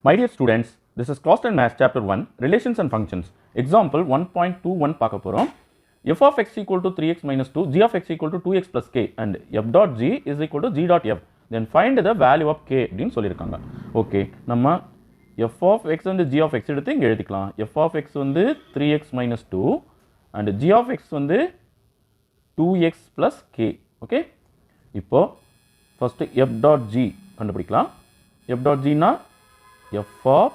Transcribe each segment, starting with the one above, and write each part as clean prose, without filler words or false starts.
My dear students, this is Cost and Math Chapter 1, Relations and Functions. Example 1.21 பார்க்க போறோம். f of x equal to 3x minus 2, g of x equal to 2x plus k and f dot g is equal to g dot f. Then find the value of k அப்படின்னு சொல்லியிருக்காங்க. Okay, நம்ம f of x வந்து g of x எடுத்து இங்கே எழுதிக்கலாம். f of x வந்து 3x minus 2 and g of x வந்து 2x plus k. Okay, இப்போ first f dot g கண்டுபிடிக்கலாம். f dot g னா f of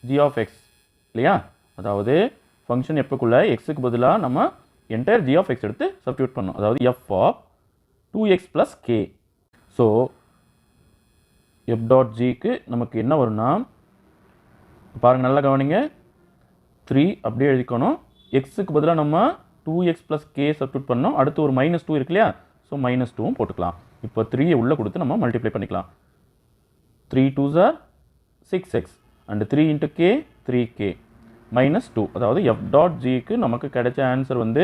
g of x இல்லையா, அதாவது ஃபங்க்ஷன் எப்பக்குள்ள xக்கு பதிலாக நம்ம என்டையர் g of x எடுத்து சப்ஸ்டிட்யூட் பண்ணோம், அதாவது f of 2x plus k. So f dot gக்கு நமக்கு என்ன வரும்னா, பாருங்கள் நல்லா கவனிங்க, 3 அப்படியே எழுதிக்கணும், xக்கு பதிலாக நம்ம 2x plus k சப்ஸ்டிட்யூட் பண்ணோம், அடுத்து ஒரு -2 இருக்கு இல்லையா, ஸோ -2ம் போட்டுக்கலாம். இப்போ 3 உள்ளே கொடுத்து நம்ம மல்டிப்ளை பண்ணிக்கலாம். 3 2s are 6x and 3 into k 3k minus 2, அதாவது f dot g க்கு நமக்கு கிடைச்ச ஆன்சர் வந்து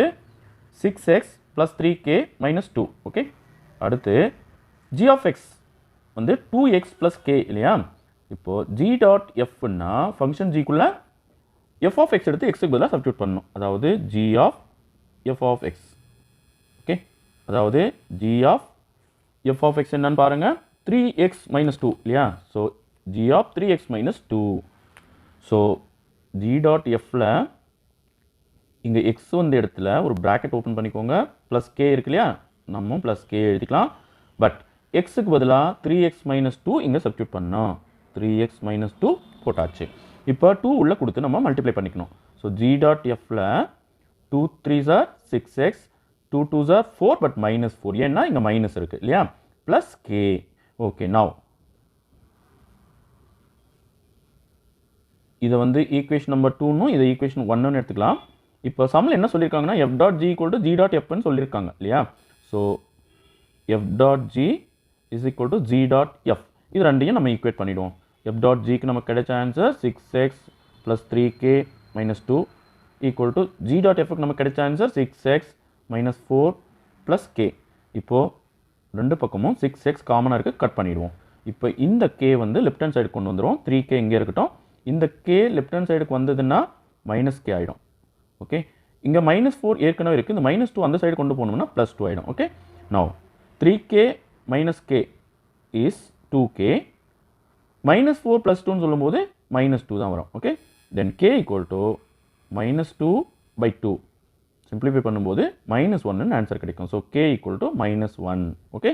6x plus 3k minus 2. Okay, அடுத்து g of x வந்து 2x plus k இல்லையா, இப்போ g dot f னா ஃபங்க்ஷன் g குள்ள f of x எடுத்து x க்கு பதிலாக சப்ஸ்டிட்யூட் பண்ணணும், அதாவது g of f of x. Okay, அதாவது g of f of x என்னன்னு பாருங்க, 3x minus 2 இல்லையா, so g of 3x minus 2. So g dot fல இங்கே x வந்து இடத்துல ஒரு bracket ஓப்பன் பண்ணிக்கோங்க, ப்ளஸ் k இருக்கு இல்லையா, நம்ம ப்ளஸ் k எழுதிக்கலாம். பட் xக்கு பதிலாக 3x minus 2 இங்கே சப்ஸ்டிட்யூட் பண்ணோம், 3x minus 2 போட்டாச்சு. இப்போ 2 உள்ள கொடுத்து நம்ம மல்டிப்ளை பண்ணிக்கணும். So g dot fல 2 3s are 6x, 2 2s are 4 but -4, ஏன்னா இங்கே மைனஸ் இருக்குது இல்லையா, ப்ளஸ் k. ஓகே, நவ் இதை வந்து ஈக்குவேஷன் நம்பர் 2னும் இதை ஈக்குவேஷன் 1னு எடுத்துக்கலாம். இப்போ சம்மில் என்ன சொல்லியிருக்காங்கன்னா f dot g equal to g dot f ன்னு சொல்லியிருக்காங்க இல்லையா, so f dot g is equal to g dot f, இது ரெண்டையும் நம்ம ஈக்குவேட் பண்ணிவிடுவோம். f dot gக்கு நமக்கு கிடைச்ச answer 6x plus 3k minus 2 equal to g dot fக்கு நமக்கு கிடைச்ச answer 6x minus 4 plus k. இப்போது ரெண்டு பக்கமும் 6x காமனாக இருக்குது, கட் பண்ணிவிடுவோம். இப்போ இந்த k வந்து லெஃப்ட் ஹேண்ட் சைடு கொண்டு வந்துடும், 3k இங்கே இருக்கட்டும், இந்த k லெஃப்ட் ஹேண்ட் சைடுக்கு வந்ததுன்னா -k ஆகிடும். ஓகே, இங்கே -4 ஏற்கனவே இருக்குது, இந்த -2 அந்த சைடு கொண்டு போனோம்னா +2 ஆகிடும். Okay, now 3k minus k is 2k, -4 + 2ன்னு சொல்லும்போது -2 தான் வரும். Okay, then k equal to -2/2, simplify பண்ணும்போது -1ன்னு ஆன்சர் கிடைக்கும். So k equal to -1. Okay.